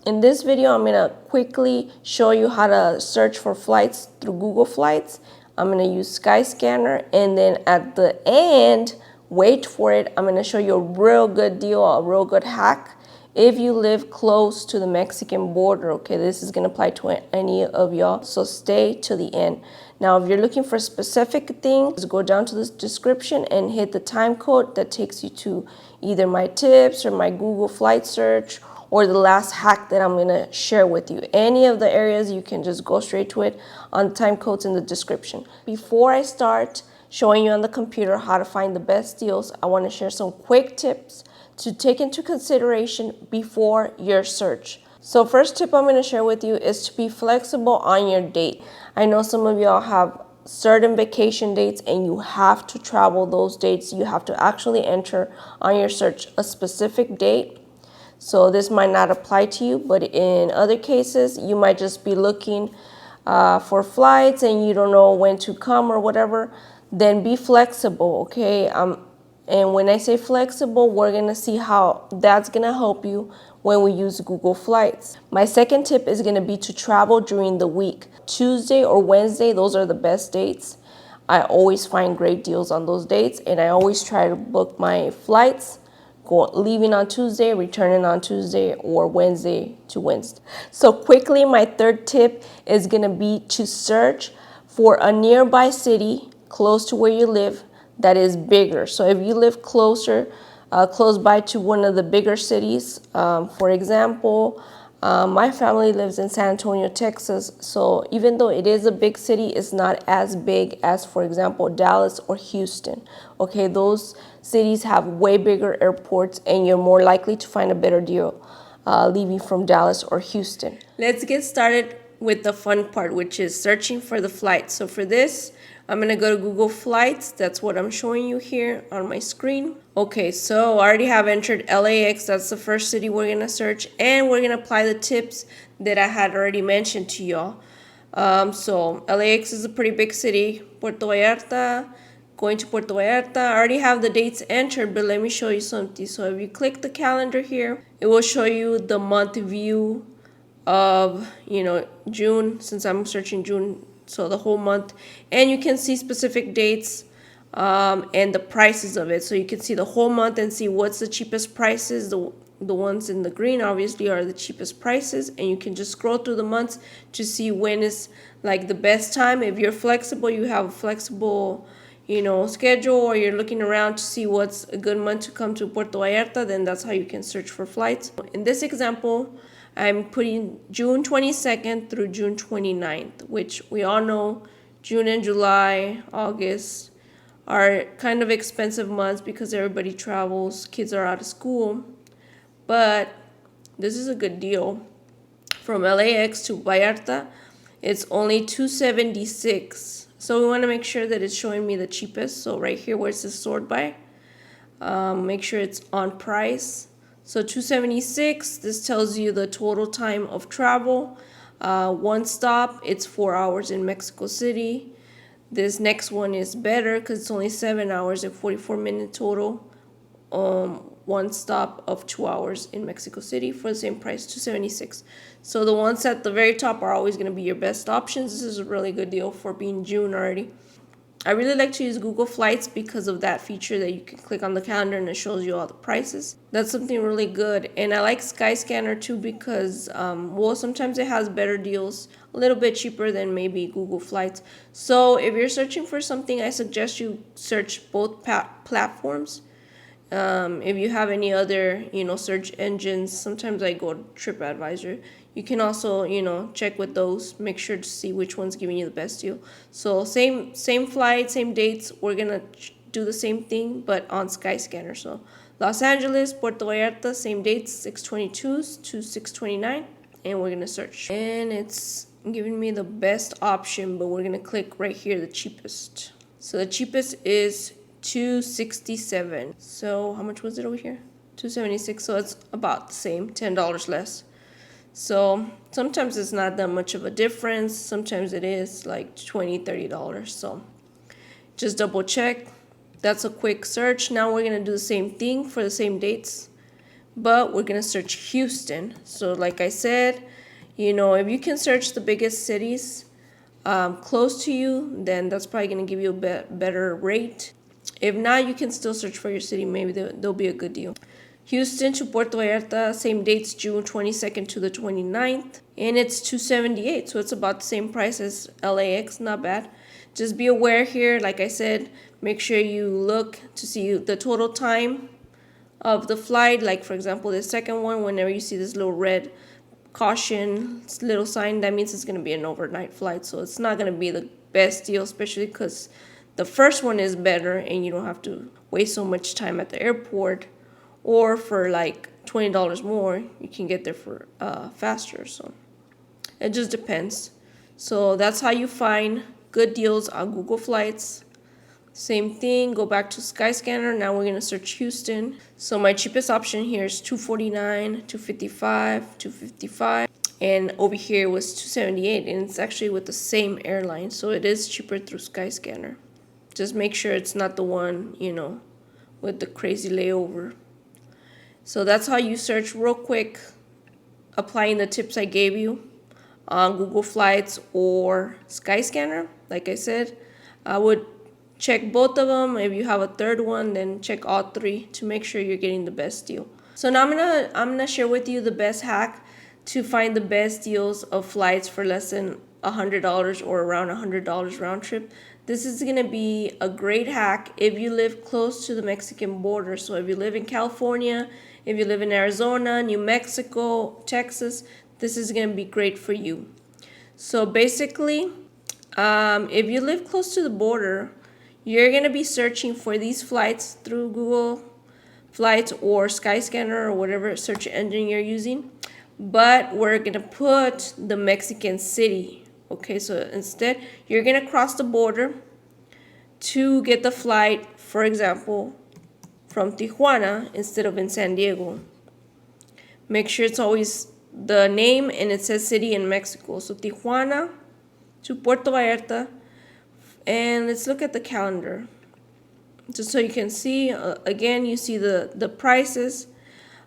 In this video, I'm gonna quickly show you how to search for flights through Google Flights. I'm gonna use Skyscanner, and then at the end, wait for it, I'm gonna show you a real good deal, a real good hack. If you live close to the Mexican border, okay, this is gonna apply to any of y'all, so stay to the end. Now, if you're looking for specific things, go down to this description and hit the time code that takes you to either my tips or my Google flight search or the last hack that I'm gonna share with you. Any of the areas, you can just go straight to it on the time codes in the description. Before I start showing you on the computer how to find the best deals, I wanna share some quick tips to take into consideration before your search. So first tip I'm gonna share with you is to be flexible on your date. I know some of y'all have certain vacation dates and you have to travel those dates. You have to actually enter on your search a specific date. So this might not apply to you, but in other cases, you might just be looking for flights and you don't know when to come or whatever. Then be flexible, okay? And when I say flexible, we're gonna see how that's gonna help you when we use Google Flights. My second tip is gonna be to travel during the week. Tuesday or Wednesday, those are the best dates. I always find great deals on those dates, and I always try to book my flights leaving on Tuesday, returning on Tuesday, or Wednesday to Wednesday. So quickly, my third tip is gonna be to search for a nearby city close to where you live that is bigger. So if you live close by to one of the bigger cities, for example, my family lives in San Antonio, Texas. So even though it is a big city, it's not as big as, for example, Dallas or Houston. Okay, those cities have way bigger airports and you're more likely to find a better deal leaving from Dallas or Houston. Let's get started with the fun part, which is searching for the flight. So for this, I'm gonna go to Google Flights. That's what I'm showing you here on my screen. Okay, so I already have entered LAX. That's the first city we're gonna search, and we're gonna apply the tips that I had already mentioned to y'all. So LAX is a pretty big city. Puerto Vallarta, going to Puerto Vallarta. I already have the dates entered, but let me show you something. So if you click the calendar here, it will show you the month view of, June, since I'm searching June, so the whole month, and you can see specific dates and the prices of it. So you can see the whole month and see what's the cheapest prices. The ones in the green obviously are the cheapest prices, and you can just scroll through the months to see when is like the best time. If you're flexible, you have a flexible schedule, or you're looking around to see what's a good month to come to Puerto Vallarta, then that's how you can search for flights. In this example, I'm putting June 22nd through June 29th, which we all know June and July, August are kind of expensive months because everybody travels, kids are out of school. But this is a good deal. From LAX to Vallarta, it's only $276. So we want to make sure that it's showing me the cheapest. So right here where it says sort by, make sure it's on price. So $276, this tells you the total time of travel. One stop, it's 4 hours in Mexico City. This next one is better because it's only 7 hours and 44 minutes total. One stop of 2 hours in Mexico City for the same price, $276. So the ones at the very top are always going to be your best options. This is a really good deal for being June already. I really like to use Google Flights because of that feature that you can click on the calendar and it shows you all the prices. That's something really good. And I like Skyscanner too because, sometimes it has better deals, a little bit cheaper than maybe Google Flights. So if you're searching for something, I suggest you search both platforms. If you have any other, search engines, sometimes I go to TripAdvisor. You can also, check with those, make sure to see which one's giving you the best deal. So same flight, same dates. We're gonna do the same thing, but on Skyscanner. So Los Angeles, Puerto Vallarta, same dates, 622 to 629, and we're gonna search. And it's giving me the best option, but we're gonna click right here, the cheapest. So the cheapest is $267. So how much was it over here? $276. So it's about the same, $10 less. So sometimes it's not that much of a difference. Sometimes it is like $20, $30. So just double check. That's a quick search. Now we're gonna do the same thing for the same dates, but we're gonna search Houston. So like I said, if you can search the biggest cities close to you, then that's probably gonna give you a better rate. If not, you can still search for your city. Maybe there'll be a good deal. Houston to Puerto Vallarta, same dates, June 22nd to the 29th. And it's $278, so it's about the same price as LAX, not bad. Just be aware here, like I said, make sure you look to see the total time of the flight. Like for example, the second one, whenever you see this little red caution little sign, that means it's going to be an overnight flight. So it's not going to be the best deal, especially because the first one is better and you don't have to waste so much time at the airport. Or for like $20 more, you can get there for faster. So it just depends. So that's how you find good deals on Google Flights. Same thing, go back to Skyscanner. Now we're gonna search Houston. So my cheapest option here is $249, $255, $255, and over here was $278, and it's actually with the same airline, so it is cheaper through Skyscanner. Just make sure it's not the one, with the crazy layover. So that's how you search real quick, applying the tips I gave you on Google Flights or Skyscanner. Like I said, I would check both of them. If you have a third one, then check all three to make sure you're getting the best deal. So now I'm gonna share with you the best hack to find the best deals of flights for less than $100 or around $100 round trip. This is gonna be a great hack if you live close to the Mexican border. So if you live in California, if you live in Arizona, New Mexico, Texas, this is gonna be great for you. So basically, if you live close to the border, you're gonna be searching for these flights through Google Flights or Skyscanner or whatever search engine you're using. But we're gonna put the Mexican city. Okay, so instead, you're gonna cross the border to get the flight, for example, from Tijuana instead of in San Diego. Make sure it's always the name and it says city in Mexico. So Tijuana to Puerto Vallarta. And let's look at the calendar. Just so you can see, again, you see the prices.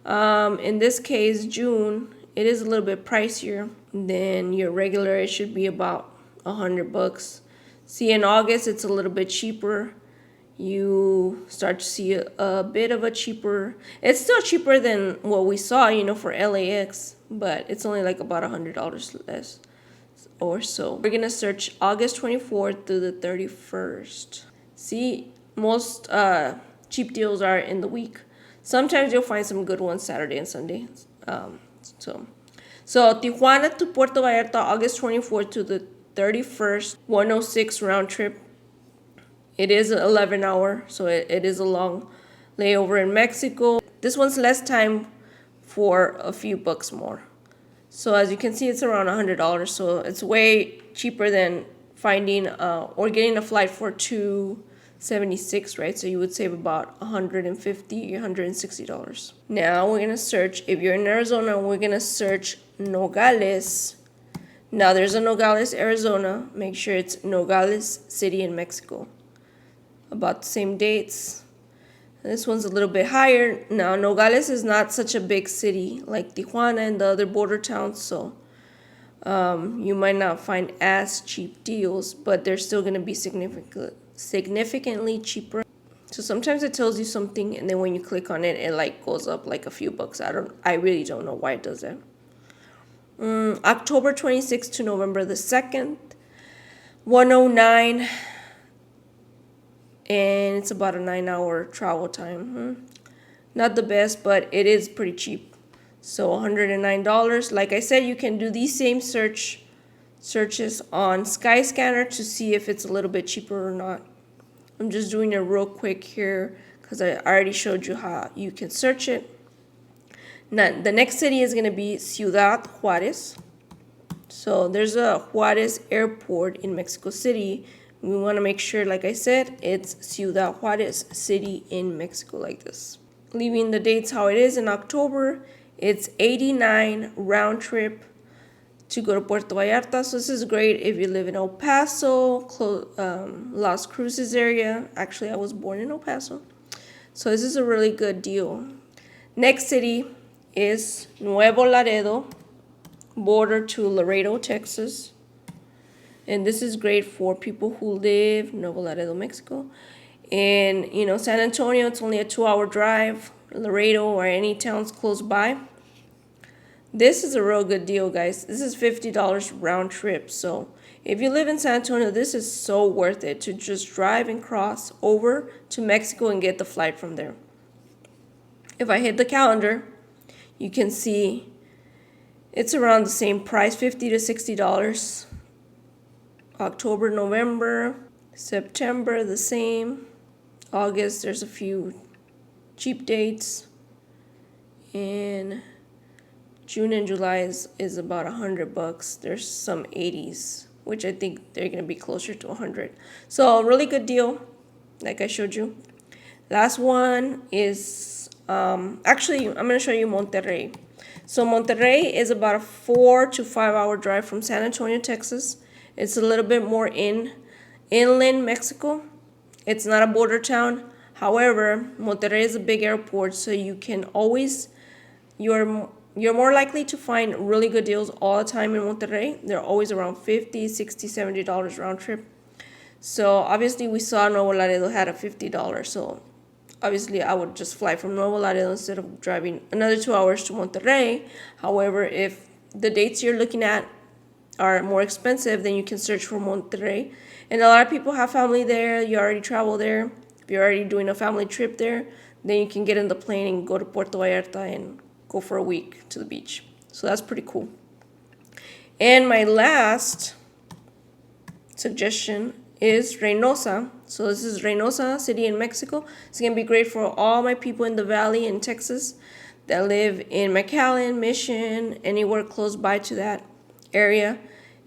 In this case, June, it is a little bit pricier than your regular. It should be about $100. See, in August, it's a little bit cheaper. You start to see a bit of a cheaper. It's still cheaper than what we saw, for LAX, but it's only like about $100 less or so. We're gonna search August 24th through the 31st. See, most cheap deals are in the week. Sometimes you'll find some good ones Saturday and Sunday. So Tijuana to Puerto Vallarta, August 24th to the 31st, 106 round trip. It is an 11-hour, so it is a long layover in Mexico. This one's less time for a few bucks more. So as you can see, it's around $100, so it's way cheaper than finding or getting a flight for $276, right? So you would save about $150, $160. Now we're gonna search. If you're in Arizona, we're gonna search Nogales. Now there's a Nogales, Arizona. Make sure it's Nogales City in Mexico. About the same dates. This one's a little bit higher. Now, Nogales is not such a big city like Tijuana and the other border towns, so you might not find as cheap deals, but they're still going to be significantly cheaper. So sometimes it tells you something, and then when you click on it, it like goes up like a few bucks. I really don't know why it does that. October 26th to November the 2nd, 109. And it's about a 9-hour travel time. Not the best, but it is pretty cheap. So $109. Like I said, you can do these same searches on Skyscanner to see if it's a little bit cheaper or not. I'm just doing it real quick here because I already showed you how you can search it. Now, the next city is going to be Ciudad, Juarez. So there's a Juarez airport in Mexico City. We want to make sure, like I said, it's Ciudad Juarez City in Mexico, like this. Leaving the dates how it is in October, it's $89 round trip to go to Puerto Vallarta. So this is great if you live in El Paso, Las Cruces area. Actually, I was born in El Paso. So this is a really good deal. Next city is Nuevo Laredo, border to Laredo, Texas. And this is great for people who live Nuevo Laredo, Mexico. And, San Antonio, it's only a 2-hour drive. Laredo or any towns close by. This is a real good deal, guys. This is $50 round trip. So if you live in San Antonio, this is so worth it to just drive and cross over to Mexico and get the flight from there. If I hit the calendar, you can see it's around the same price, $50 to $60. October, November, September, the same. August, there's a few cheap dates. And June and July is about $100. There's some 80s, which I think they're gonna be closer to 100. So a really good deal, like I showed you. Last one is actually I'm gonna show you Monterrey. So Monterrey is about a 4 to 5 hour drive from San Antonio, Texas. It's a little bit more inland Mexico. It's not a border town. However, Monterrey is a big airport, so you can always you're more likely to find really good deals all the time in Monterrey. They're always around $50, $60, $70 round trip. So obviously we saw Nuevo Laredo had a $50. So obviously I would just fly from Nuevo Laredo instead of driving another 2 hours to Monterrey. However, if the dates you're looking at are more expensive, then you can search for Monterrey. And a lot of people have family there. You already travel there. If you're already doing a family trip there, then you can get in the plane and go to Puerto Vallarta and go for a week to the beach. So that's pretty cool. And my last suggestion is Reynosa. So this is Reynosa city in Mexico. It's going to be great for all my people in the valley in Texas that live in McAllen, Mission, anywhere close by to that area.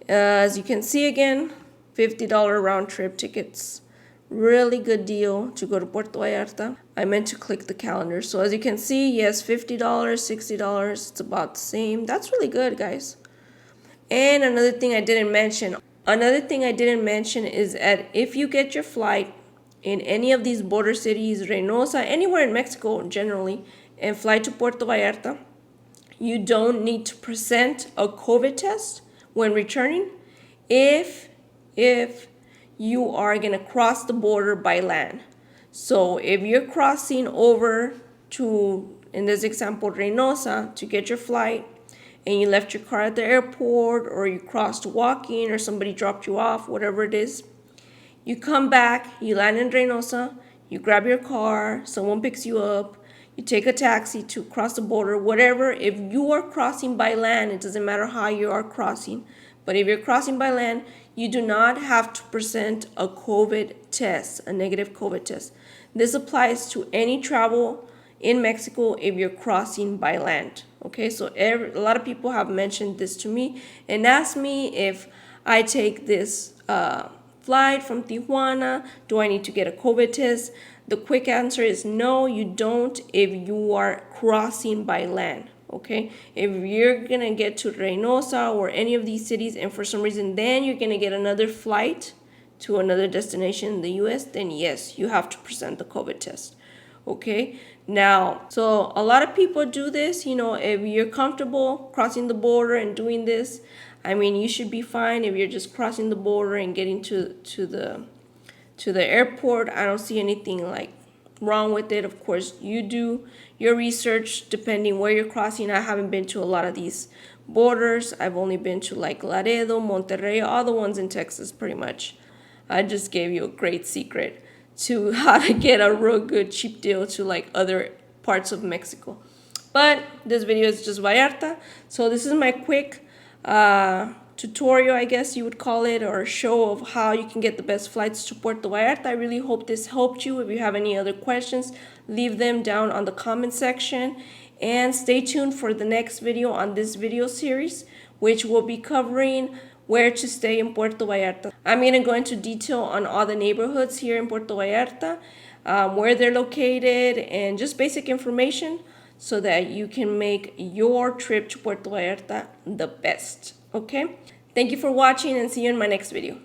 As you can see again, $50 round trip tickets. Really good deal to go to Puerto Vallarta. I meant to click the calendar. So as you can see, yes, $50, $60, it's about the same. That's really good, guys. And another thing I didn't mention is that if you get your flight in any of these border cities, Reynosa, anywhere in Mexico generally, and fly to Puerto Vallarta, you don't need to present a COVID test when returning if you are going to cross the border by land. So if you're crossing over to, in this example, Reynosa, to get your flight, and you left your car at the airport, or you crossed walking, or somebody dropped you off, whatever it is, you come back, you land in Reynosa, you grab your car, someone picks you up, you take a taxi to cross the border, whatever. If you are crossing by land, it doesn't matter how you are crossing, but if you're crossing by land, you do not have to present a COVID test, a negative COVID test. This applies to any travel in Mexico if you're crossing by land. Okay, so a lot of people have mentioned this to me and asked me if I take this flight from Tijuana, do I need to get a COVID test? The quick answer is no, you don't if you are crossing by land. Okay, if you're gonna get to Reynosa or any of these cities and for some reason then you're gonna get another flight to another destination in the US, then yes, you have to present the COVID test. Okay, now, so a lot of people do this, if you're comfortable crossing the border and doing this, I mean, you should be fine if you're just crossing the border and getting to the airport. I don't see anything like wrong with it. Of course, you do your research depending where you're crossing. I haven't been to a lot of these borders. I've only been to like Laredo, Monterrey, all the ones in Texas pretty much. I just gave you a great secret to how to get a real good cheap deal to like other parts of Mexico. But this video is just Vallarta. So this is my quick tutorial, I guess you would call it, or show of how you can get the best flights to Puerto Vallarta. I really hope this helped you. If you have any other questions, leave them down on the comment section. And stay tuned for the next video on this video series, which will be covering where to stay in Puerto Vallarta. I'm going to go into detail on all the neighborhoods here in Puerto Vallarta, where they're located, and just basic information so that you can make your trip to Puerto Vallarta the best. Okay? Thank you for watching and see you in my next video.